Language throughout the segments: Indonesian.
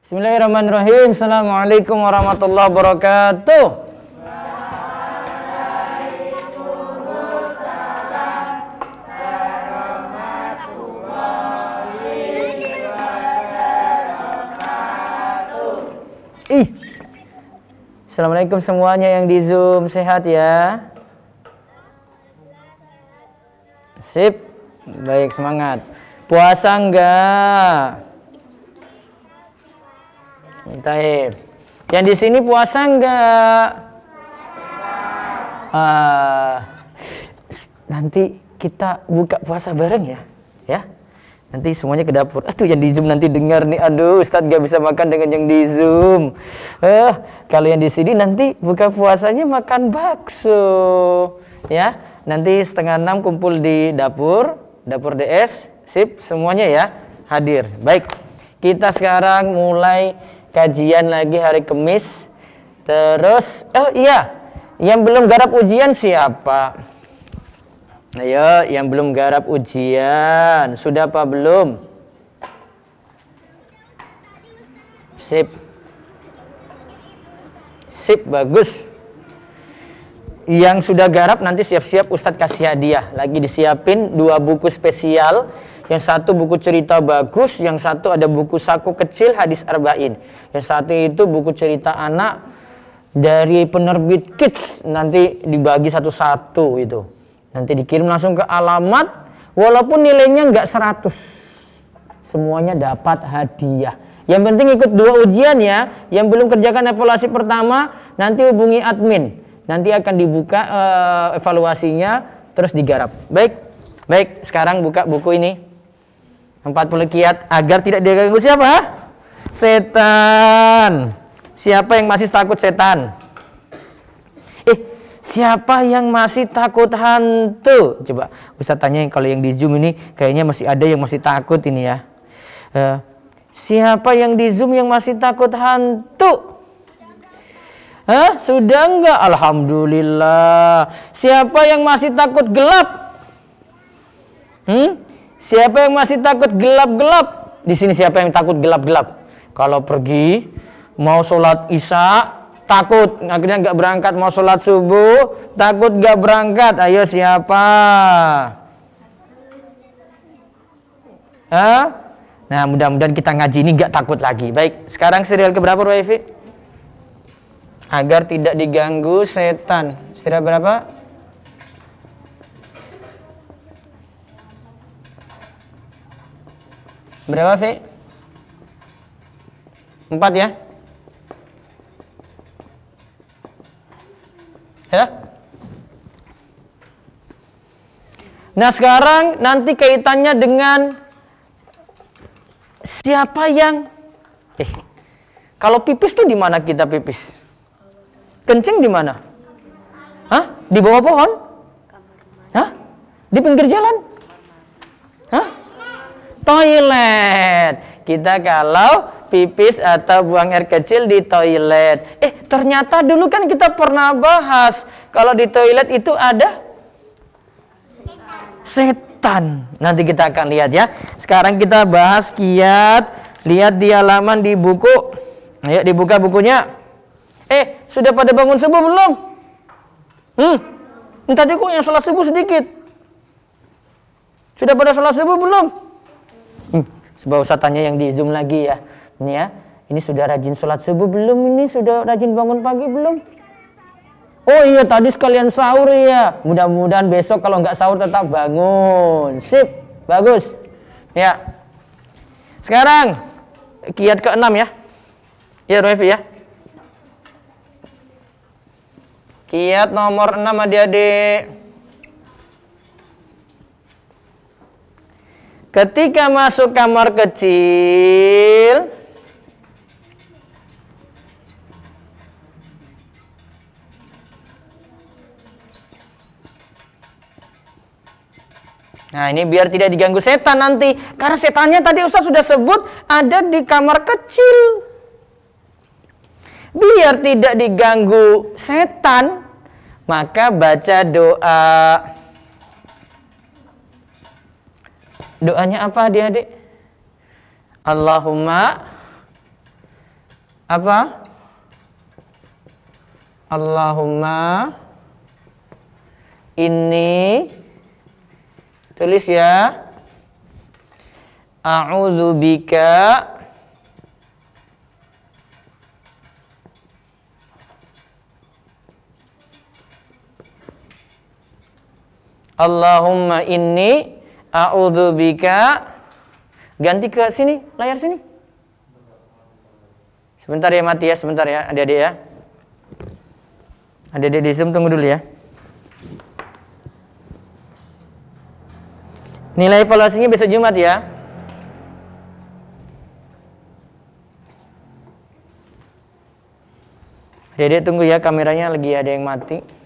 Bismillahirrahmanirrahim. Assalamualaikum warahmatullahi wabarakatuh. Assalamualaikum semuanya yang di Zoom, sehat ya? Sip, baik, semangat. Puasa enggak? Taib. Yang di sini puasa enggak? Nanti kita buka puasa bareng ya, ya. Nanti semuanya ke dapur. Aduh, yang di Zoom nanti dengar nih. Aduh, Ustadz gak bisa makan dengan yang di Zoom. Kalau yang di sini nanti buka puasanya makan bakso, ya. Nanti 5:30 kumpul di dapur DS. Sip, semuanya ya hadir. Baik, kita sekarang mulai kajian lagi hari Kamis. Terus, oh iya, yang belum garap ujian siapa? Ayo, yang belum garap ujian, sudah apa belum? Sip. Sip, bagus. Yang sudah garap nanti siap-siap Ustadz kasih hadiah. Lagi disiapin 2 buku spesial. Yang satu buku cerita bagus, yang satu ada buku saku kecil hadis arba'in. Yang satu itu buku cerita anak dari penerbit Kids, nanti dibagi satu-satu itu. Nanti dikirim langsung ke alamat, walaupun nilainya nggak 100. Semuanya dapat hadiah. Yang penting ikut 2 ujian ya. Yang belum kerjakan evaluasi pertama, nanti hubungi admin. Nanti akan dibuka evaluasinya, terus digarap. Baik, baik. Sekarang buka buku ini. 40 kiat agar tidak diganggu siapa? Setan. Siapa yang masih takut setan? Siapa yang masih takut hantu? Coba Ustaz tanya, kalau yang di Zoom ini kayaknya masih ada yang masih takut ini ya. Siapa yang di Zoom yang masih takut hantu? Sudah enggak? Alhamdulillah. Siapa yang masih takut gelap? Siapa yang masih takut gelap-gelap? Di sini siapa yang takut gelap-gelap? Kalau pergi mau sholat isya takut, akhirnya nggak berangkat, mau sholat subuh takut nggak berangkat. Ayo siapa? Nah, mudah-mudahan kita ngaji ini nggak takut lagi. Baik, sekarang serial keberapa Pak Evi? Agar tidak diganggu setan. Serial berapa? Berapa, Vi? 4 ya? Ya. Nah, sekarang nanti kaitannya dengan siapa yang kalau pipis tuh di mana kita pipis? Kencing di mana? Di bawah pohon? Di pinggir jalan? Toilet. Kita kalau pipis atau buang air kecil di toilet. Ternyata dulu kan kita pernah bahas kalau di toilet itu ada setan. Nanti kita akan lihat ya. Sekarang kita bahas kiat. Lihat di halaman di buku. Ayo dibuka bukunya. Sudah pada bangun subuh belum? Tadi kok yang sholat subuh sedikit. Sudah pada sholat subuh belum? Coba Ustaz tanya yang di Zoom lagi ya. Ini ya, ini sudah rajin sholat subuh belum? Ini sudah rajin bangun pagi belum? Oh iya, tadi sekalian sahur ya. Mudah-mudahan besok kalau nggak sahur tetap bangun. Sip, bagus. Ya. Sekarang kiat ke-6 ya. Ya, Revi ya. Kiat nomor 6 adik-adik. Ketika masuk kamar kecil, nah ini biar tidak diganggu setan nanti. Karena setannya tadi Ustaz sudah sebut ada di kamar kecil. Biar tidak diganggu setan, maka baca doa. Doanya apa adik-adik? Allahumma Apa? Allahumma inni, tulis ya, a'udzubika Allahumma inni a'udzubika. Ganti ke sini, layar sini. Sebentar ya Mati ya, sebentar ya adik-adik ya. Adik-adik di Zoom tunggu dulu ya. Nilai evaluasinya besok Jumat ya. Adik-adik tunggu ya, kameranya lagi ada yang mati.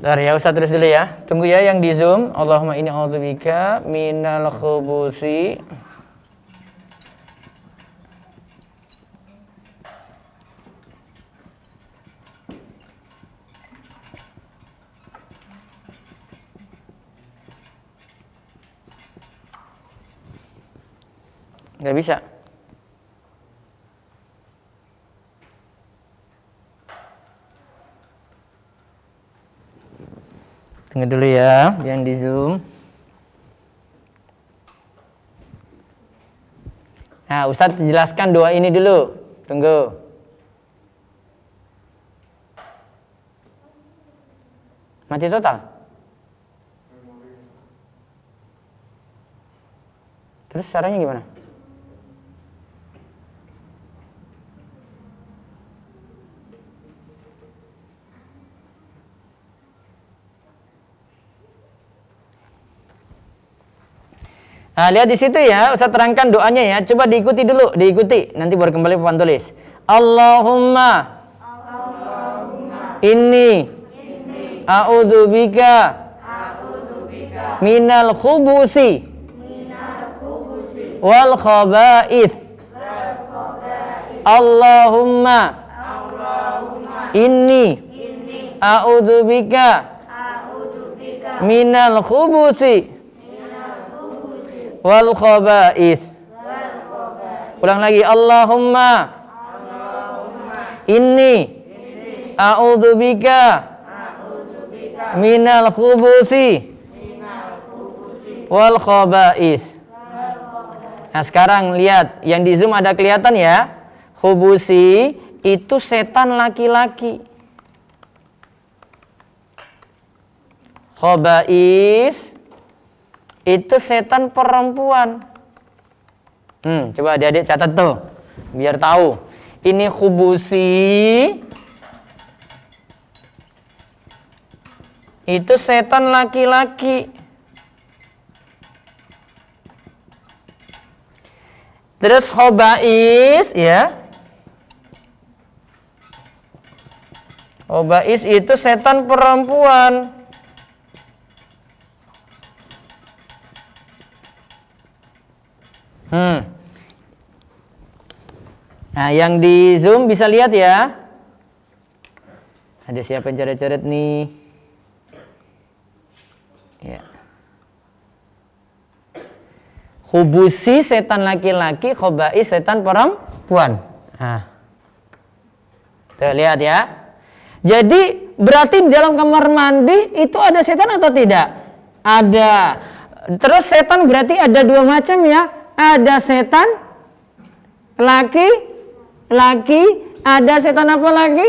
Bentar ya, Ustaz terus dulu ya. Tunggu ya yang di Zoom. Allahumma inni a'udzubika minal khubusi nggak bisa. Tunggu dulu ya, yang di Zoom. Nah, Ustadz jelaskan doa ini dulu. Tunggu. Mati total? Terus caranya gimana? Nah, lihat di situ ya, Ustaz terangkan doanya ya. Coba diikuti dulu, diikuti. Nanti baru kembali papan tulis. Allahumma inni a'udzubika minal khubusi wal khaba'ith. Allahumma inni a'udzubika minal khubusi wal khaba'ith. Ulang lagi. Allahumma inni a'udzubika minal khubusi wal khaba'ith. Nah, sekarang lihat yang di Zoom ada kelihatan ya. Khubusi itu setan laki-laki. Khaba'ith itu setan perempuan. Coba adik-adik catat tuh, biar tahu. Ini khubusi, itu setan laki-laki. Terus khaba'is ya. Khaba'is itu setan perempuan. Nah, yang di Zoom bisa lihat ya. Ada siapa yang coret-coret nih? Ya. Khubusi setan laki-laki, khaba'is setan perempuan. Nah. Tuh, lihat ya. Jadi berarti di dalam kamar mandi itu ada setan atau tidak? Ada. Terus setan berarti ada dua macam ya. Ada setan laki, ada setan apa lagi?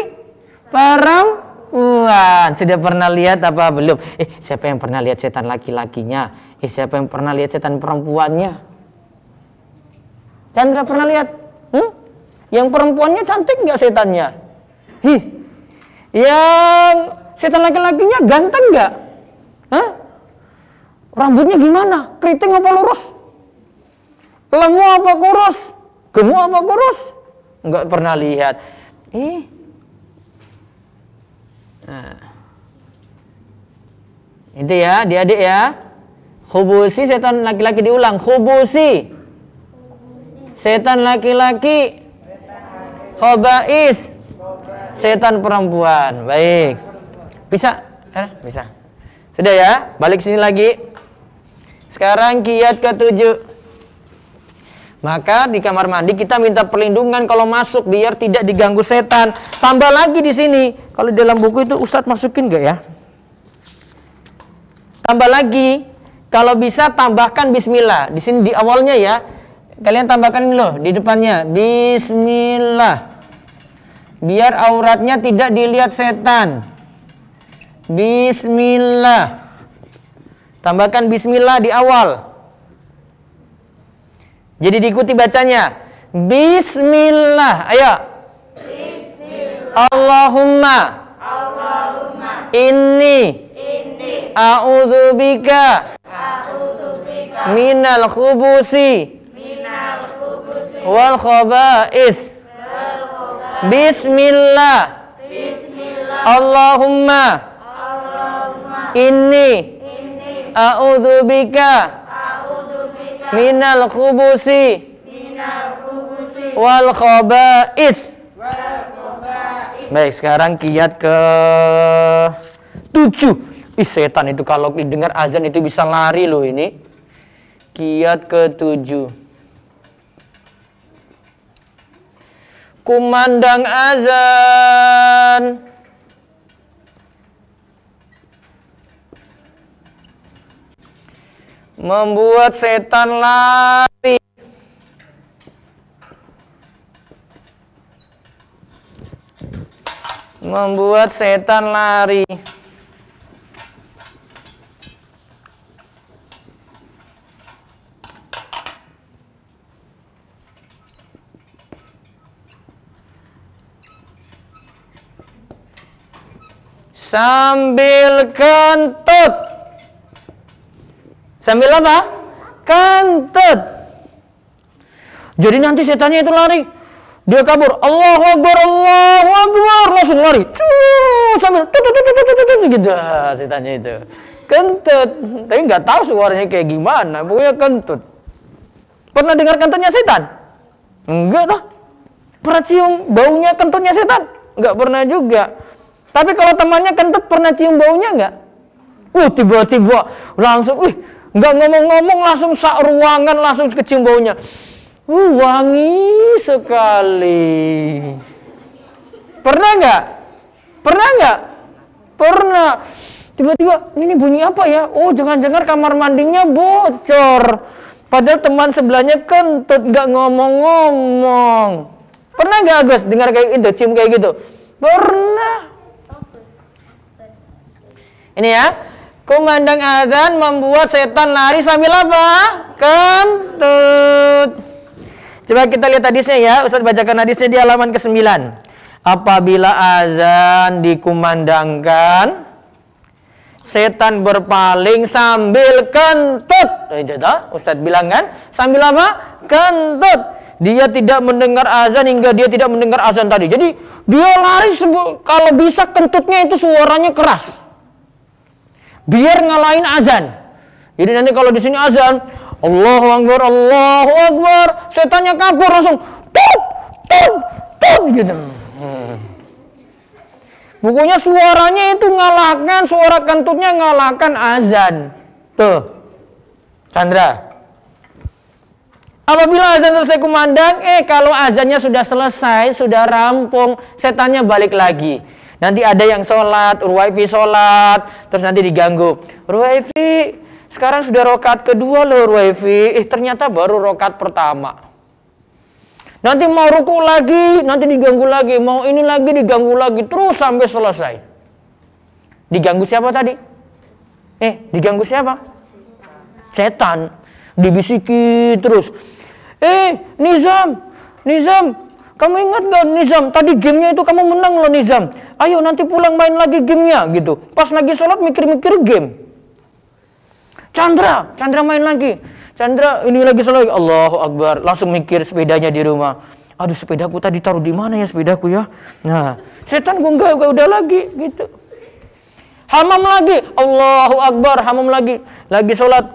Perempuan. Sudah pernah lihat apa belum? Siapa yang pernah lihat setan laki-lakinya? Siapa yang pernah lihat setan perempuannya? Chandra pernah lihat? Yang perempuannya cantik nggak setannya? Yang setan laki-lakinya ganteng nggak? Rambutnya gimana? Keriting apa lurus? Lemu apa kurus? Gemuk apa kurus? Enggak pernah lihat. Nah. Itu ya, adik-adik ya. Khubusi setan laki-laki, diulang. Khubusi setan laki-laki. Khaba'is setan perempuan. Baik. Bisa? Bisa. Sudah ya? Balik sini lagi. Sekarang kiat ke-7. Maka di kamar mandi kita minta perlindungan kalau masuk biar tidak diganggu setan. Tambah lagi di sini. Kalau di dalam buku itu Ustadz masukin nggak ya? Tambah lagi, kalau bisa tambahkan bismillah. Di sini di awalnya ya. Kalian tambahkan ini loh di depannya. Bismillah. Biar auratnya tidak dilihat setan. Bismillah. Tambahkan bismillah di awal. Jadi diikuti bacanya. Bismillah. Ayo. Bismillah. Allahumma. Inni. A'udzubika. Minal khubusi. Wal khaba'is. Bismillah. Allahumma. Inni. A'udzubika. Minal khubusi wal khaba'is. Baik, sekarang kiat ke-7. Setan itu kalau dengar azan itu bisa lari loh ini. Kiat ke-7. Kumandang azan. Membuat setan lari. Membuat setan lari. Sambil kentut. Sambil apa? Kentut. Jadi nanti setannya itu lari. Dia kabur. Allahu Akbar, Allahu Akbar. Langsung lari. Sambil gitu setannya itu. Kentut. Tapi nggak tahu suaranya kayak gimana. Pokoknya kentut. Pernah dengar kentutnya setan? Enggak toh. Pernah cium baunya kentutnya setan? Enggak pernah juga. Tapi kalau temannya kentut pernah cium baunya enggak? Tiba-tiba langsung, nggak ngomong-ngomong langsung sak ruangan langsung kecium baunya. Wangi sekali. Pernah nggak? Pernah nggak? Pernah. Tiba-tiba ini bunyi apa ya? Oh, jangan-jangan kamar mandinya bocor. Padahal teman sebelahnya kentut nggak ngomong-ngomong. Pernah nggak Agus dengar kayak itu, cium kayak gitu? Pernah. Ini ya. Kumandang azan membuat setan lari sambil apa? Kentut. Coba kita lihat hadisnya ya. Ustaz bacakan hadisnya di halaman ke-9. Apabila azan dikumandangkan, setan berpaling sambil kentut. Itu toh, Ustaz bilang kan? Sambil apa? Kentut. Dia tidak mendengar azan hingga dia tidak mendengar azan tadi. Jadi dia lari kalau bisa kentutnya itu suaranya keras. Biar ngalahin azan. Jadi nanti kalau di sini azan, Allahu Akbar, Allahu Akbar, setannya kabur langsung tut gitu. Pokoknya suaranya itu ngalahkan, suara kentutnya ngalahkan azan. Tuh. Chandra. Apabila azan selesai kumandang, kalau azannya sudah selesai, sudah rampung, setannya balik lagi. Nanti ada yang sholat, Ruwaifi sholat, terus nanti diganggu. Ruwaifi, sekarang sudah rokaat kedua loh Ruwaifi. Ternyata baru rokaat pertama. Nanti mau ruku lagi, nanti diganggu lagi. Mau ini lagi, diganggu lagi. Terus sampai selesai. Diganggu siapa tadi? Diganggu siapa? Setan. Dibisiki terus. Nizam, kamu ingat gak Nizam? Tadi gamenya itu kamu menang loh Nizam. Ayo nanti pulang main lagi gamenya gitu. Pas lagi sholat mikir-mikir game. Chandra main lagi. Chandra ini lagi sholat. Allahu Akbar. Langsung mikir sepedanya di rumah. Aduh sepedaku tadi taruh di mana ya sepedaku ya. Nah setan gue enggak udah lagi gitu. Hamam lagi. Allahu Akbar. Hamam lagi. Lagi sholat.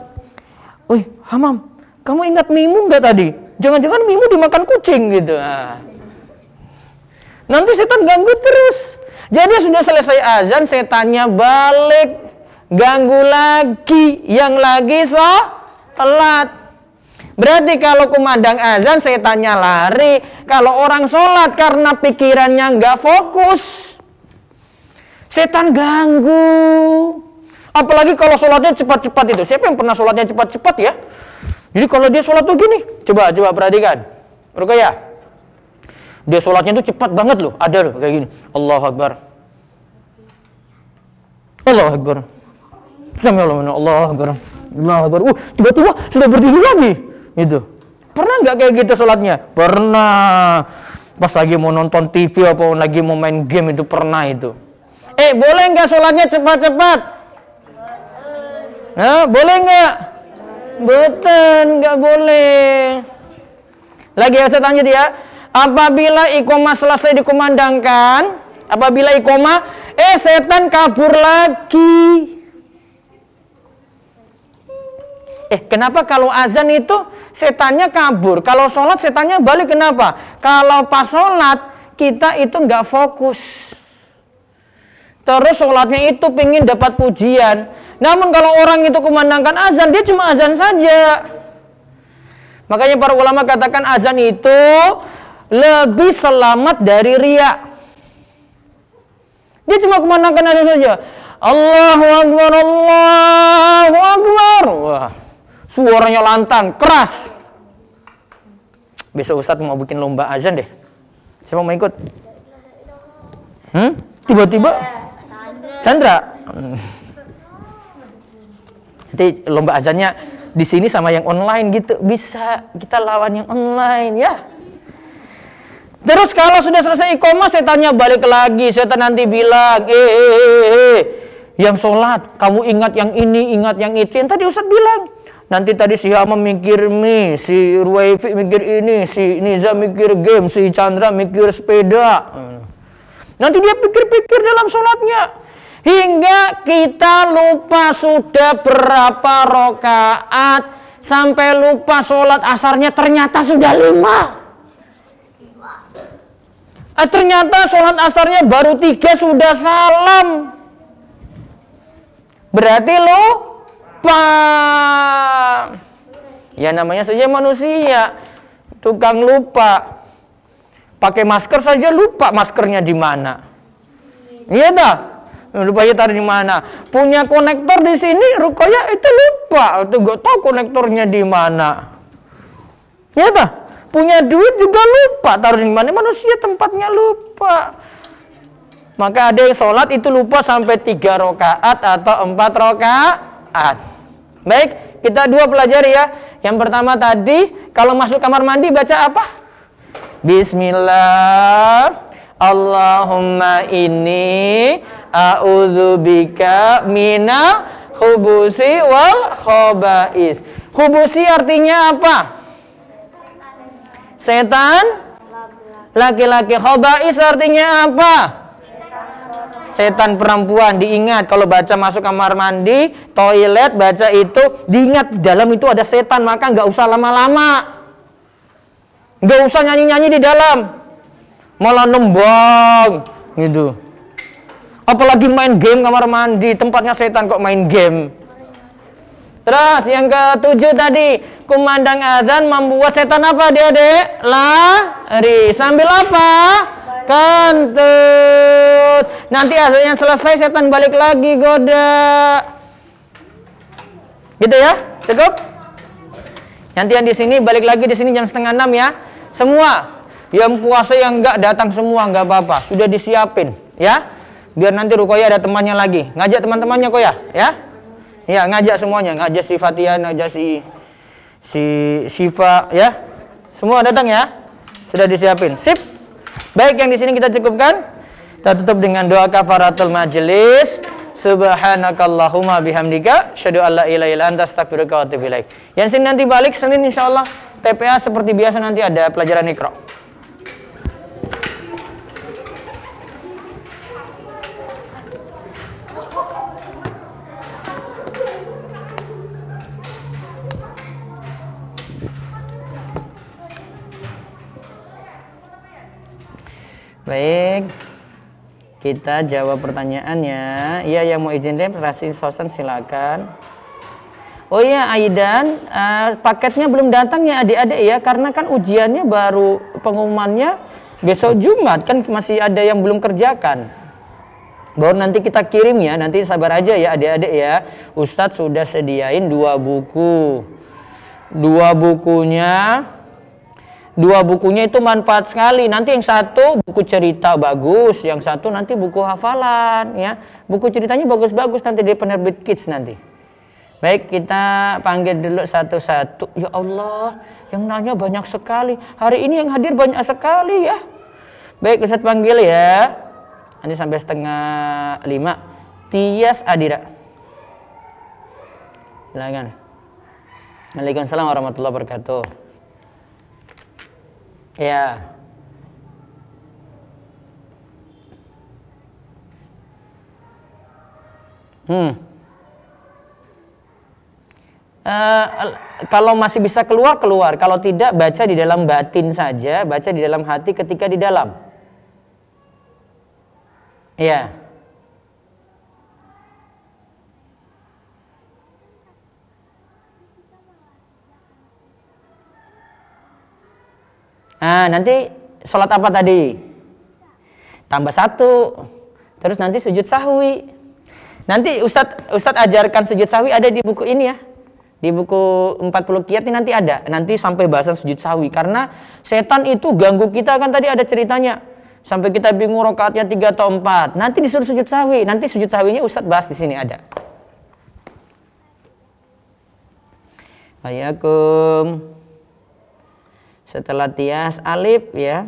Wih Hamam. Kamu ingat Mimu enggak tadi? Jangan-jangan Mimu dimakan kucing gitu. Nah. Nanti setan ganggu terus. Jadi sudah selesai azan, setannya balik, ganggu lagi, yang lagi sholat. Berarti kalau kumandang azan, setannya lari. Kalau orang sholat karena pikirannya nggak fokus, setan ganggu. Apalagi kalau sholatnya cepat-cepat itu. Siapa yang pernah sholatnya cepat-cepat ya? Jadi kalau dia sholat tuh gini, coba perhatikan. Ruqayyah, dia sholatnya tuh cepat banget loh. Ada loh kayak gini. Allahu Akbar. Allahu Akbar. Allahu Akbar. Allahu Akbar. Tiba-tiba sudah berdiri lagi. Itu. Pernah nggak kayak gitu sholatnya? Pernah. Pas lagi mau nonton TV apa lagi mau main game itu pernah itu. Boleh nggak sholatnya cepat-cepat? Boleh nggak? Betul, nggak boleh. Lagi saya tanya dia, apabila iqomah selesai dikumandangkan, apabila iqomah, setan kabur lagi. Kenapa kalau azan itu setannya kabur? Kalau sholat setannya balik, kenapa? Kalau pas sholat kita itu nggak fokus. Terus sholatnya itu pengen dapat pujian. Namun kalau orang itu kumandangkan azan, dia cuma azan saja. Makanya para ulama katakan azan itu lebih selamat dari riya. Dia cuma kumandangkan azan saja. Allahu Akbar, Allahu Akbar. Wah, suaranya lantang, keras. Besok Ustadz mau bikin lomba azan deh. Siapa mau ikut? Tiba-tiba Chandra. Nanti lomba azannya di sini sama yang online gitu, bisa kita lawan yang online ya. Terus kalau sudah selesai iqomah, setannya balik lagi. Setan nanti bilang, yang sholat, kamu ingat yang ini, ingat yang itu. Yang tadi Ustadz bilang, nanti tadi si Hama mikir mie, si Ruwaifi mikir ini, si Niza mikir game, si Chandra mikir sepeda. Nanti dia pikir-pikir dalam sholatnya. Hingga kita lupa sudah berapa rakaat, sampai lupa sholat asarnya ternyata sudah 5. Ternyata sholat asarnya baru 3 sudah salam. Berarti lupa. Ya namanya saja manusia, tukang lupa. Pakai masker saja lupa maskernya di mana. Iya dah. Lupa ya taruh di mana. Punya konektor di sini, Ruqayyah itu lupa, itu gak tahu konektornya di mana. Ya dah. Punya duit juga lupa taruh di mana. Manusia tempatnya lupa. Maka ada yang sholat itu lupa sampai 3 rakaat atau 4 rakaat. Baik, kita 2 pelajari ya. Yang pertama tadi, kalau masuk kamar mandi baca apa? Bismillah. Allahumma inni a'udzubika minal khubusi wal khaba'is. Khubusi artinya apa? Setan laki-laki. Khaba'is artinya apa? Setan perempuan. Diingat kalau baca masuk kamar mandi, toilet, baca itu, diingat di dalam itu ada setan, maka nggak usah lama-lama. Nggak usah nyanyi-nyanyi di dalam. Malah nembang gitu. Apalagi main game kamar mandi, tempatnya setan kok main game. Terus yang ke-7 tadi, kumandang azan membuat setan apa adik-adik? Lari. Sambil apa? Kentut. Nanti azannya selesai setan balik lagi goda. Gitu ya? Cukup? Nanti yang di sini balik lagi di sini jam 5:30 ya. Semua yang puasa yang enggak datang semua enggak apa-apa, sudah disiapin ya. Biar nanti Ruqayyah ada temannya lagi. Ngajak teman-temannya kok ya? Ya, ngajak semuanya, ngajak si Fatia, ngajak si Syifa ya. Semua datang ya. Sudah disiapin. Sip. Baik, yang di sini kita cukupkan. Kita tutup dengan doa kafaratul majelis. Subhanakallahumma bihamdika asyhadu an la ilaha illa anta astaghfiruka wa atubu ilaik. Yang sini nanti balik Senin insyaallah TPA seperti biasa nanti ada pelajaran Iqra. Baik, kita jawab pertanyaannya. Iya, yang mau izin registrasi sosan silakan. Oh iya Aidan, paketnya belum datang ya adik-adik ya, karena kan ujiannya baru pengumumannya besok Jumat, kan masih ada yang belum kerjakan. Baru nanti kita kirim ya, nanti sabar aja ya adik-adik ya. Ustadz sudah sediain 2 buku. Dua bukunya itu manfaat sekali. Nanti yang satu buku cerita bagus, yang satu nanti buku hafalan ya. Buku ceritanya bagus-bagus nanti di penerbit Kids nanti. Baik, kita panggil dulu satu-satu. Ya Allah, yang nanya banyak sekali. Hari ini yang hadir banyak sekali ya. Baik, Ustaz panggil ya. Nanti sampai 4:30. Tias Adira. Silakan. Waalaikumsalam warahmatullahi wabarakatuh. Ya. Kalau masih bisa keluar, keluar. Kalau tidak, baca di dalam batin saja, baca di dalam hati ketika di dalam. Ya. Nah, nanti sholat apa tadi? Tambah 1. Terus nanti sujud sahwi. Nanti Ustadz ajarkan sujud sahwi ada di buku ini ya. Di buku 40 kiat ini nanti ada. Nanti sampai bahasan sujud sahwi. Karena setan itu ganggu kita, kan tadi ada ceritanya. Sampai kita bingung rakaatnya 3 atau 4. Nanti disuruh sujud sahwi. Nanti sujud sahwinya Ustadz bahas di sini ada. Waalaikumsalam. Setelah Tias, Alif ya.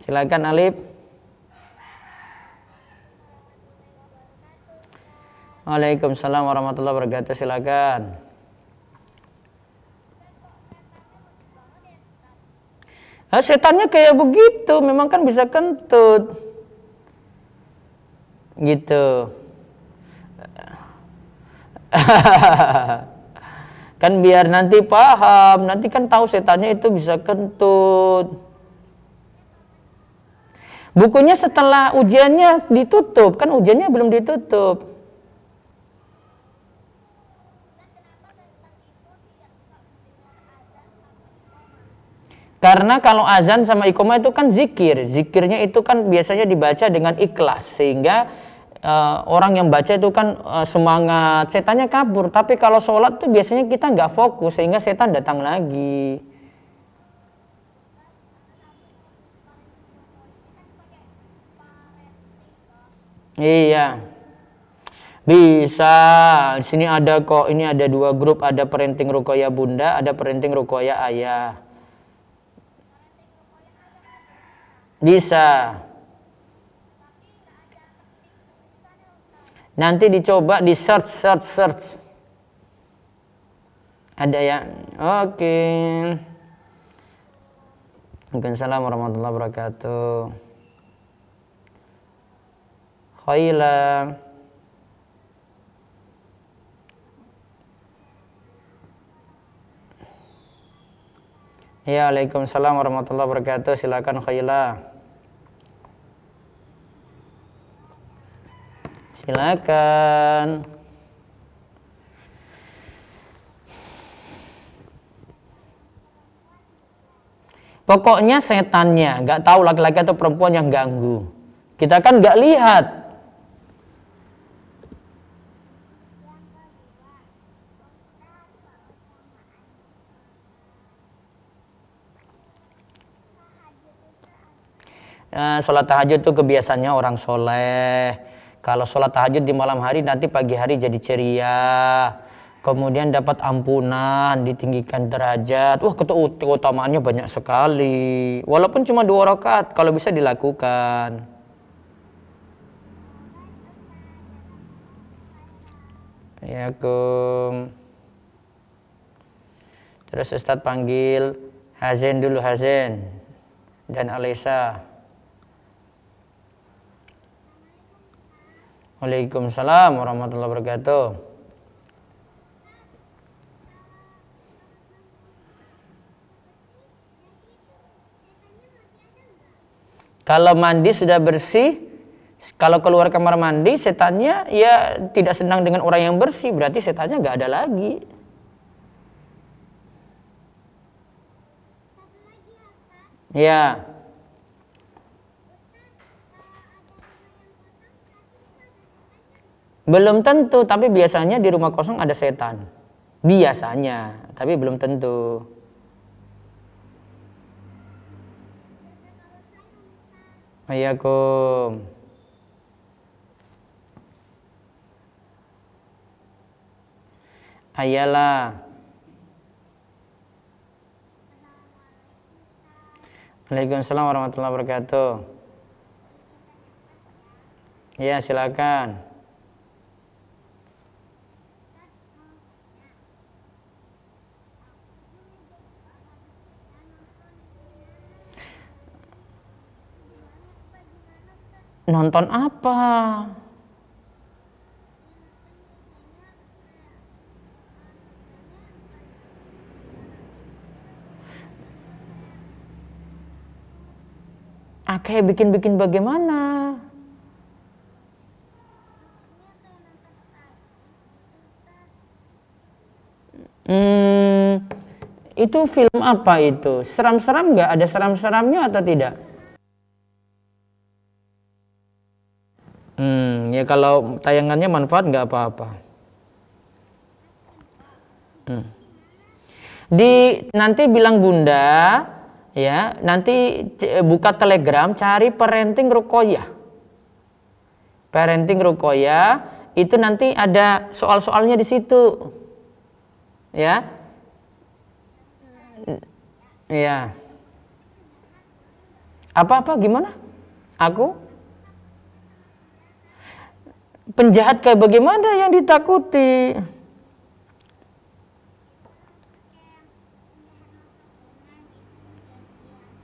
Silakan Alif. Waalaikumsalam warahmatullahi wabarakatuh. Silakan. Setannya kayak begitu, memang kan bisa kentut. Gitu. Kan biar nanti paham, nanti kan tahu setannya itu bisa kentut. Bukunya setelah ujiannya ditutup, kan ujiannya belum ditutup. Karena kalau azan sama iqomah itu kan zikir. Zikirnya itu kan biasanya dibaca dengan ikhlas. Sehingga orang yang baca itu kan semangat, setannya kabur. Tapi kalau sholat tuh biasanya kita nggak fokus, sehingga setan datang lagi. Iya. Bisa. Di sini ada kok, ini ada 2 grup, ada parenting ruqyah bunda, ada parenting ruqyah ayah. Bisa. Nanti dicoba di search. Ada ya? Oke. Waalaikumsalam warahmatullahi wabarakatuh. Khaila. Ya, Waalaikumsalam warahmatullahi wabarakatuh. Silakan Khaila. Silakan. Pokoknya setannya, nggak tahu laki-laki atau perempuan yang ganggu. Kita kan nggak lihat. Sholat tahajud itu kebiasaannya orang soleh. Kalau sholat tahajud di malam hari, nanti pagi hari jadi ceria. Kemudian dapat ampunan, ditinggikan derajat. Wah, keutamaannya banyak sekali. Walaupun cuma 2 rakaat, kalau bisa dilakukan. Ya, terus Ustadz panggil Hazen dulu, Hazen dan Alisa. Waalaikumsalam warahmatullahi wabarakatuh. Kalau mandi sudah bersih, kalau keluar kamar mandi, setannya ya tidak senang dengan orang yang bersih, berarti setannya nggak ada lagi. Ya. Belum tentu, tapi biasanya di rumah kosong ada setan. Biasanya, tapi belum tentu. Waalaikumsalam. Ayalah. Waalaikumsalam warahmatullahi wabarakatuh. Ya, silakan. Nonton apa? Kayak bikin-bikin bagaimana? Itu film apa itu? Seram-seram nggak? Ada seram-seramnya atau tidak? Ya kalau tayangannya manfaat nggak apa-apa. Nanti bilang bunda, ya nanti buka Telegram, cari parenting ruqyah. Parenting ruqyah itu nanti ada soal-soalnya di situ, ya. Ya. Apa-apa gimana? Aku? Penjahat kayak bagaimana yang ditakuti?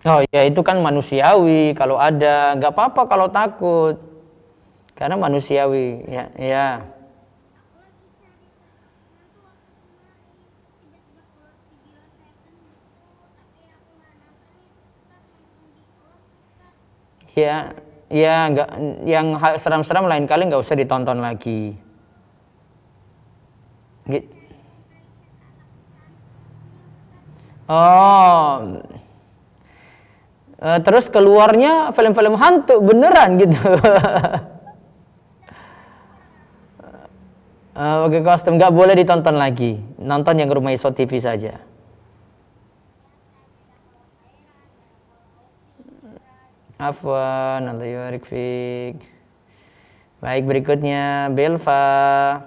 Oh ya itu kan manusiawi, kalau ada nggak apa-apa kalau takut, karena manusiawi, ya. Ya. Ya, ya nggak, yang seram-seram lain kali nggak usah ditonton lagi. Gitu. Oh, terus keluarnya film-film hantu beneran gitu. Pakai kostum nggak boleh ditonton lagi. Nonton yang Rumah Iso TV saja. Afwan, Allah yubarik fik. Baik, berikutnya Belva.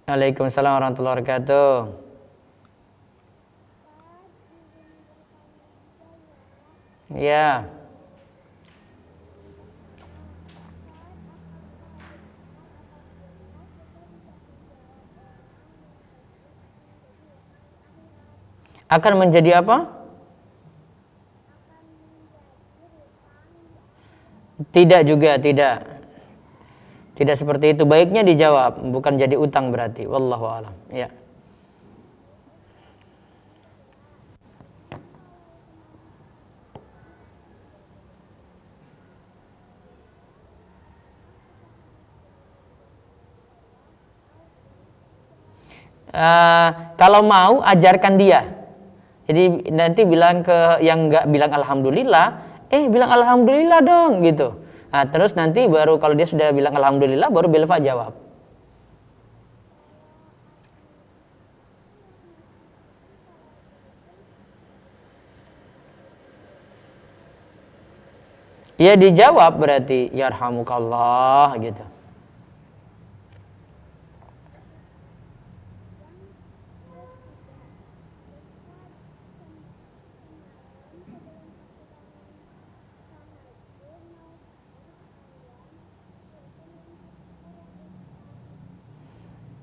Waalaikumsalam warahmatullahi wabarakatuh. Ya. Akan menjadi apa? Tidak juga, tidak. Tidak seperti itu. Baiknya dijawab, bukan jadi utang berarti. Wallahu a'lam. Ya. Kalau mau ajarkan dia. Jadi nanti bilang ke yang nggak bilang alhamdulillah, bilang alhamdulillah dong gitu. Nah, terus nanti baru kalau dia sudah bilang alhamdulillah, baru Belva jawab. Ya dijawab berarti yarhamukallah gitu.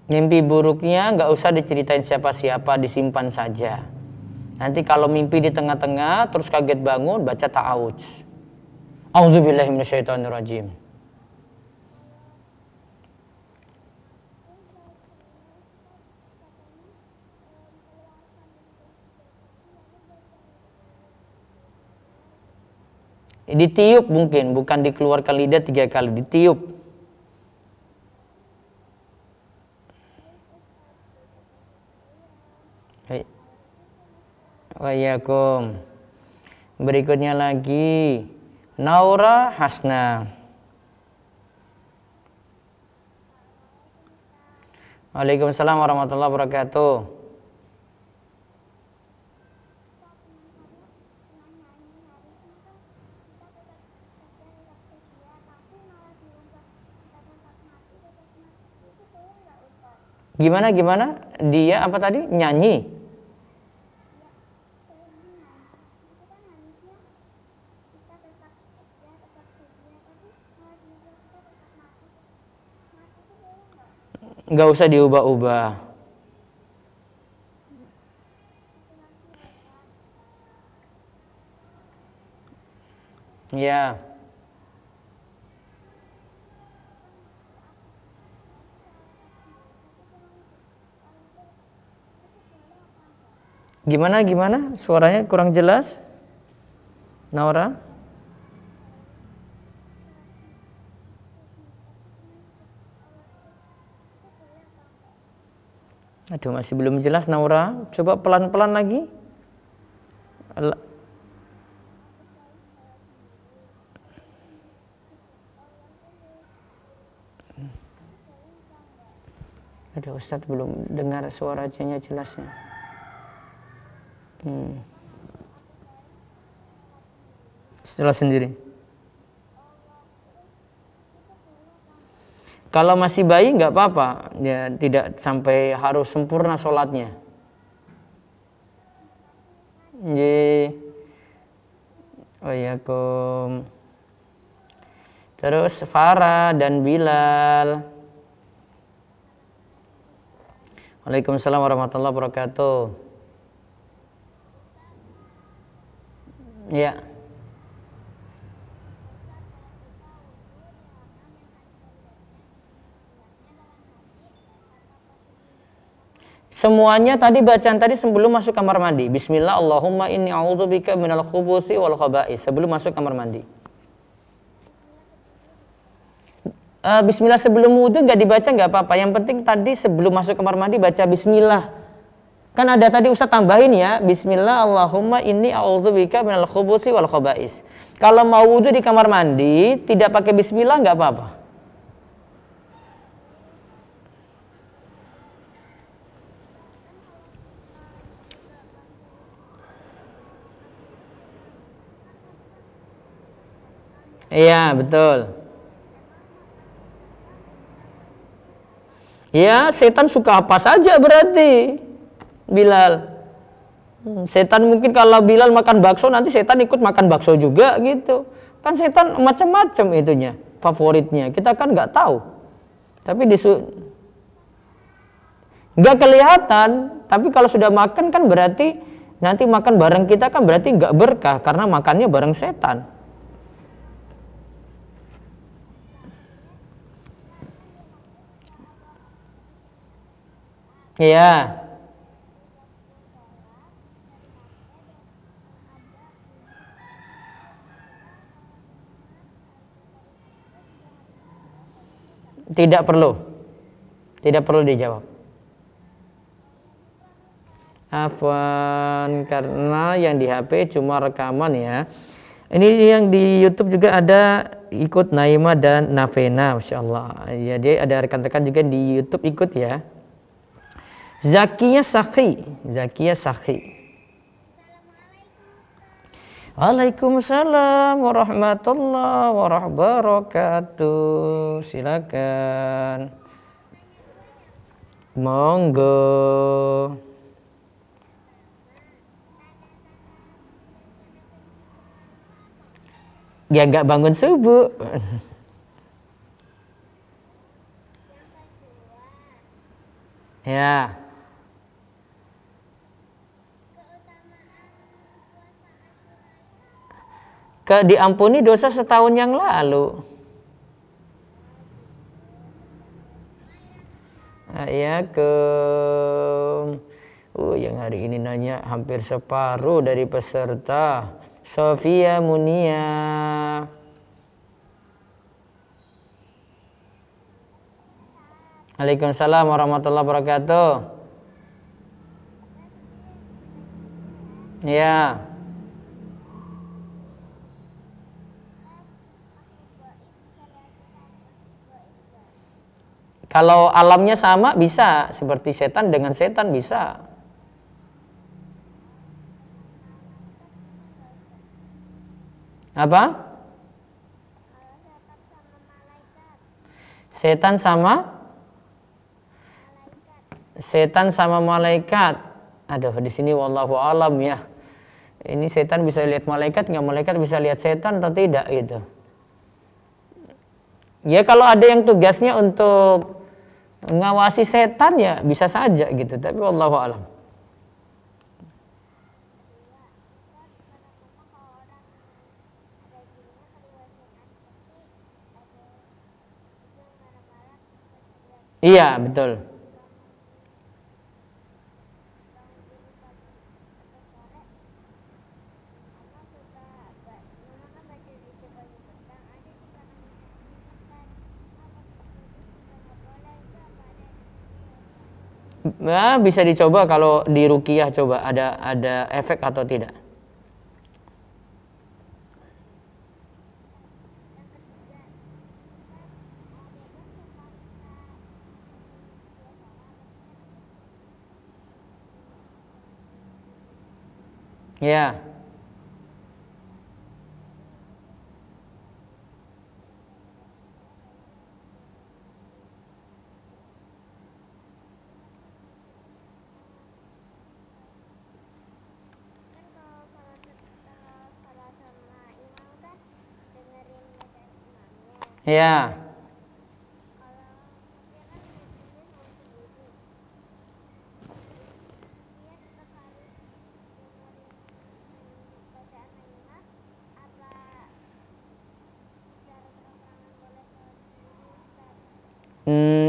Mimpi buruknya nggak usah diceritain siapa-siapa, disimpan saja. Nanti kalau mimpi di tengah-tengah terus kaget bangun, baca ta'awudz. A'udzubillahi minasyaitonirrajim. Ditiup mungkin, bukan dikeluarkan lidah 3 kali, ditiup. Waalaikumsalam. Berikutnya lagi Naura Hasna. Waalaikumsalam warahmatullahi wabarakatuh. Gimana? Dia apa tadi? Nyanyi? Nggak usah diubah-ubah. Ya. Gimana? Suaranya kurang jelas, Naura? Aduh, masih belum jelas, Naura. Coba pelan-pelan lagi. Aduh, Ustadz belum dengar suaranya jelasnya. Setelah sendiri. Kalau masih bayi nggak apa-apa, ya tidak sampai harus sempurna sholatnya. Waalaikumsalam. Terus Farah dan Bilal. Waalaikumsalam warahmatullahi wabarakatuh. Ya. Semuanya tadi bacaan tadi sebelum masuk kamar mandi. Bismillah Allahumma inni a'udzubika minal khubuthi wal khaba'is. Sebelum masuk kamar mandi. Bismillah sebelum wudhu nggak dibaca nggak apa-apa. Yang penting tadi sebelum masuk kamar mandi baca Bismillah. Kan ada tadi Ustaz tambahin ya. Bismillah Allahumma inni a'udzubika minal khubuthi wal khaba'is. Kalau mau wudhu di kamar mandi tidak pakai Bismillah nggak apa-apa. Iya, betul. Ya, setan suka apa saja berarti, Bilal. Setan mungkin kalau Bilal makan bakso, nanti setan ikut makan bakso juga gitu. Kan setan macam-macam itunya, favoritnya. Kita kan nggak tahu. Tapi nggak kelihatan. Tapi kalau sudah makan kan berarti nanti makan bareng kita kan berarti nggak berkah karena makannya bareng setan. Iya. Tidak perlu. Tidak perlu dijawab. Afwan, karena yang di HP cuma rekaman ya. Ini yang di YouTube juga ada ikut Naima dan Navena, Masya Allah. Ya, dia ada rekan-rekan juga di YouTube ikut ya. Zakiyah Sakhi. Waalaikumsalam warahmatullahi wabarakatuh. Silakan. Monggo. Ya nggak bangun subuh. Ya. Diampuni dosa setahun yang lalu. Ya yang hari ini nanya hampir separuh dari peserta. Sofia Munia. Waalaikumsalam warahmatullahi wabarakatuh. Ya. Kalau alamnya sama bisa, seperti setan dengan setan bisa. Apa? Setan sama malaikat. Aduh, di sini wallahu alam ya. Ini setan bisa lihat malaikat, nggak malaikat bisa lihat setan atau tidak gitu. Ya kalau ada yang tugasnya untuk ngawasi setan ya bisa saja gitu, tapi wallahu alam. Iya, betul. Nah, bisa dicoba kalau di ruqyah, coba ada efek atau tidak. Ya. Ya.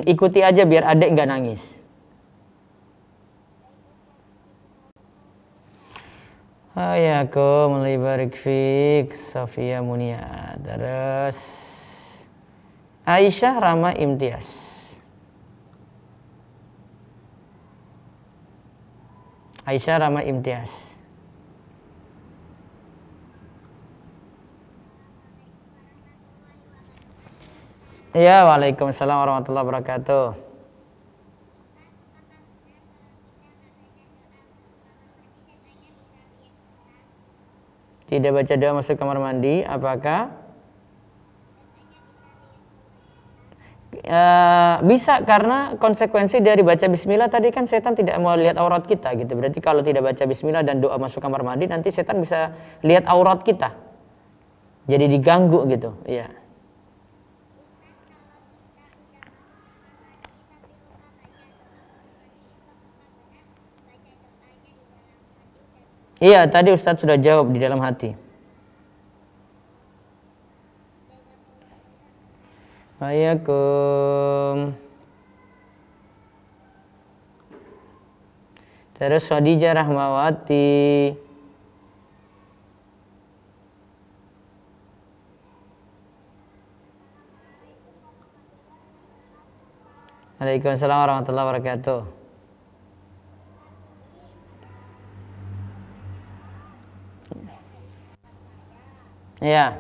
Ikuti aja biar adek nggak nangis. Hayakum libarik fik Safia Munia. Terus Aisyah Rama Imtiaz. Aisyah Rama Imtiaz. Ya, waalaikumsalam warahmatullahi wabarakatuh. Tidak baca doa masuk kamar mandi, apakah bisa? Karena konsekuensi dari baca bismillah tadi kan setan tidak mau lihat aurat kita gitu. Berarti kalau tidak baca bismillah dan doa masuk kamar mandi, nanti setan bisa lihat aurat kita. Jadi diganggu gitu, iya. Iya, tadi Ustadz sudah jawab di dalam hati. Waalaikumsalam. Terus Khadijah Rahmawati. Waalaikumsalam warahmatullahi wabarakatuh. Ya.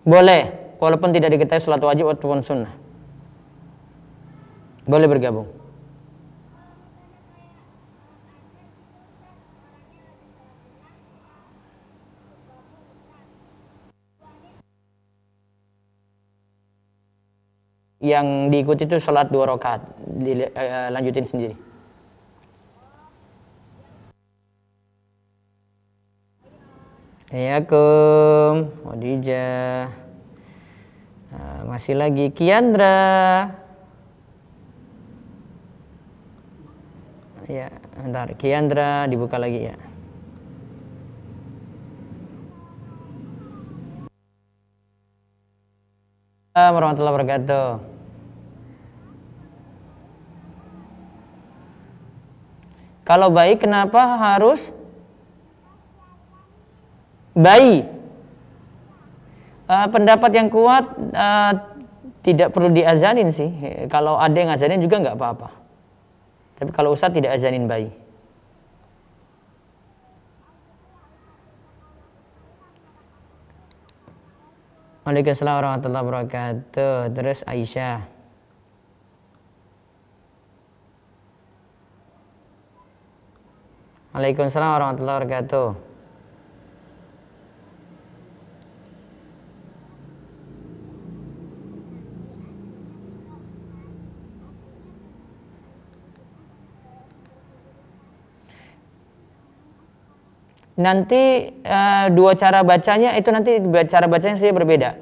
Boleh, walaupun tidak diketahui sholat wajib ataupun sunnah. Boleh bergabung. Yang diikuti itu sholat 2 rakaat, lanjutin sendiri. Assalamualaikum, Khadijah. Masih lagi Kiandra. Ya, bentar, Kiandra dibuka lagi ya. Assalamualaikum warahmatullahi wabarakatuh. Kalau bayi kenapa harus bayi? Pendapat yang kuat tidak perlu diazanin sih. Kalau ada yang azanin juga nggak apa-apa. Tapi kalau Ustadz tidak azanin bayi. Waalaikumsalam warahmatullahi wabarakatuh. Terus Aisyah. Waalaikumsalam warahmatullahi wabarakatuh. Nanti dua cara bacanya itu nanti cara bacanya saja berbeda.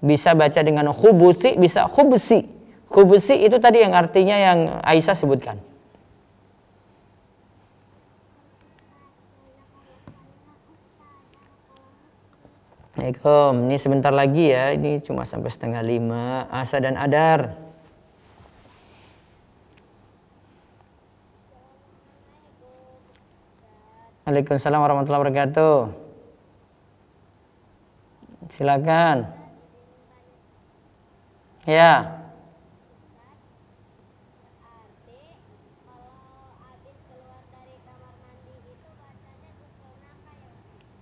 Bisa baca dengan khubusi, bisa khubsi. Khubsi itu tadi yang artinya yang Aisyah sebutkan. Assalamualaikum. Ini sebentar lagi ya. Ini cuma sampai 4:30. Asa dan Adar. Waalaikumsalam warahmatullahi wabarakatuh. Silakan. Ya.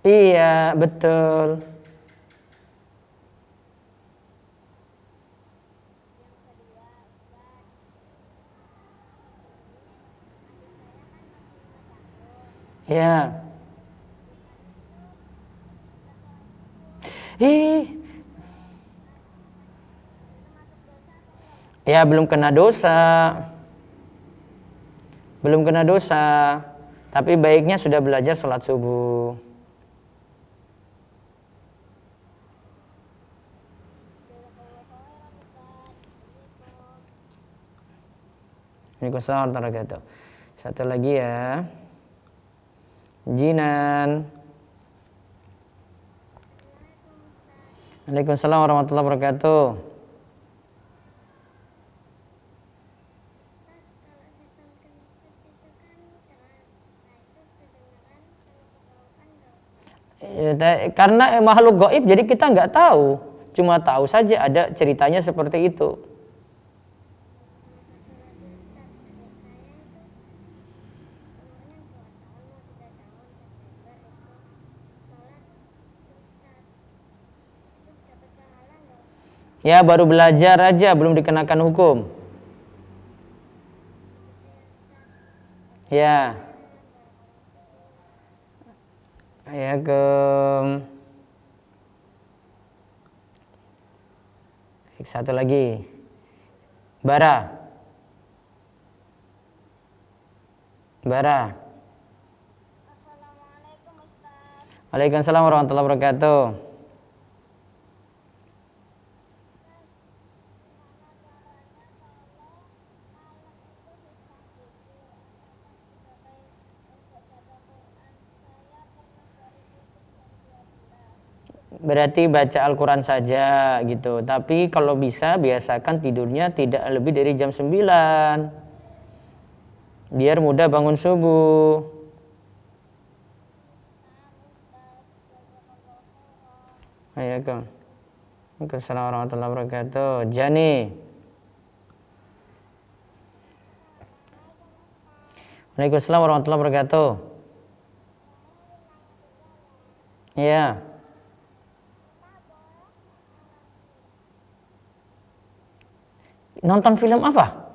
Iya, betul. Ya. Ya, belum kena dosa. Belum kena dosa. Tapi baiknya sudah belajar sholat subuh. Waalaikumsalam warahmatullahi wabarakatuh. Satu lagi ya. Jinan. Waalaikumsalam warahmatullahi wabarakatuh. Karena makhluk gaib jadi kita nggak tahu, cuma tahu saja ada ceritanya seperti itu. Ya, baru belajar aja, belum dikenakan hukum. Ya. Ya ke satu lagi. Bara. Assalamualaikum Ustaz. Waalaikumsalam warahmatullahi wabarakatuh. Berarti baca Al-Quran saja gitu. Tapi kalau bisa biasakan tidurnya tidak lebih dari jam 9. Biar mudah bangun subuh. Assalamualaikum warahmatullahi wabarakatuh. Jani. Waalaikumsalam warahmatullahi wabarakatuh. Iya. Nonton film apa?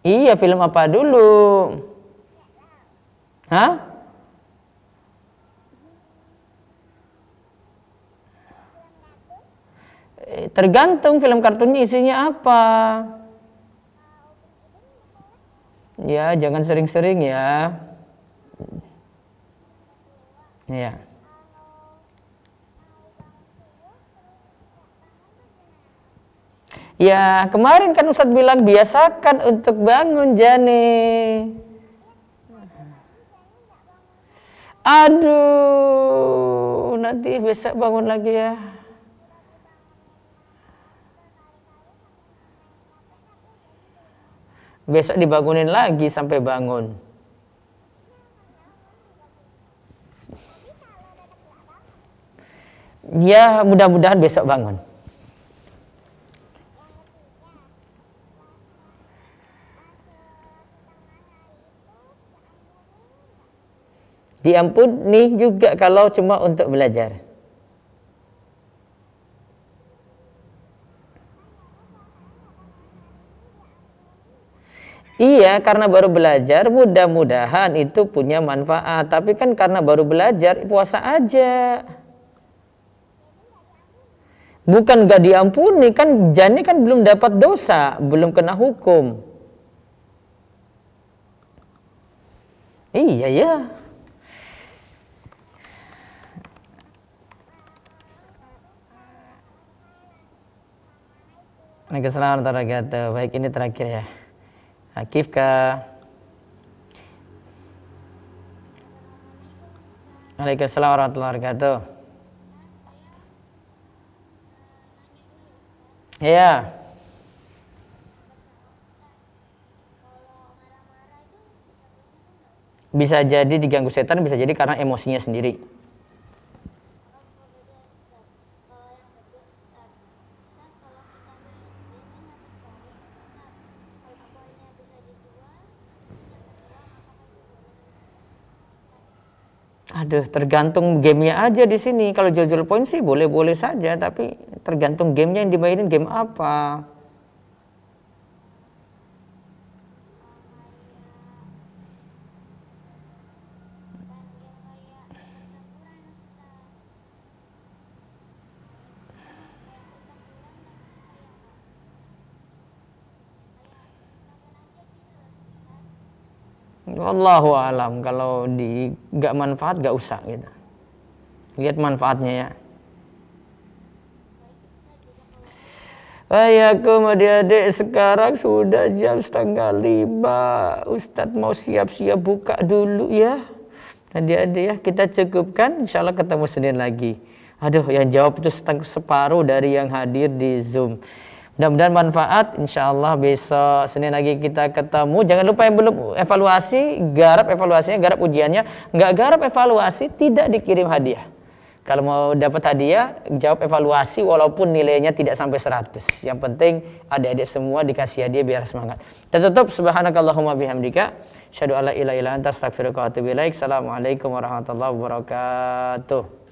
Iya, film apa dulu? Hah? Tergantung film kartunnya isinya apa. Ya, jangan sering-sering ya. Iya. Ya, kemarin kan Ustadz bilang biasakan untuk bangun, Jani. Aduh, nanti besok bangun lagi ya. Besok dibangunin lagi sampai bangun. Ya mudah-mudahan besok bangun. Diampuni juga kalau cuma untuk belajar. Iya, karena baru belajar, mudah-mudahan itu punya manfaat. Tapi kan karena baru belajar, puasa aja. Bukan gak diampuni, kan Jani kan belum dapat dosa, belum kena hukum. Iya ya. Waalaikumsalam warahmatullahi wabarakatuh. Baik, ini terakhir ya. Akifka. Waalaikumsalam warahmatullahi wabarakatuh. Ya. Bisa jadi diganggu setan, bisa jadi karena emosinya sendiri. Aduh, tergantung gamenya aja di sini. Kalau jual-jual poin sih boleh-boleh saja, tapi tergantung gamenya yang dimainin game apa. Wallahu alam, kalau nggak manfaat nggak usah gitu. Lihat manfaatnya ya. Ayakum adik-adik, sekarang sudah jam 4:30. Ustadz mau siap-siap buka dulu ya. Adik-adik ya, kita cukupkan. Insya Allah ketemu Senin lagi. Aduh, yang jawab itu separuh dari yang hadir di Zoom. Mudah-mudahan manfaat. Insya Allah besok Senin lagi kita ketemu. Jangan lupa yang belum evaluasi, garap evaluasinya, garap ujiannya. Nggak garap evaluasi, tidak dikirim hadiah. Kalau mau dapat hadiah, jawab evaluasi walaupun nilainya tidak sampai 100. Yang penting adik-adik semua dikasih hadiah biar semangat. Dan tutup, subhanakallahumma bihamdika, asyhadu alla ilaha illa anta, astaghfiruka wa atubu ilaik. Assalamualaikum warahmatullahi wabarakatuh.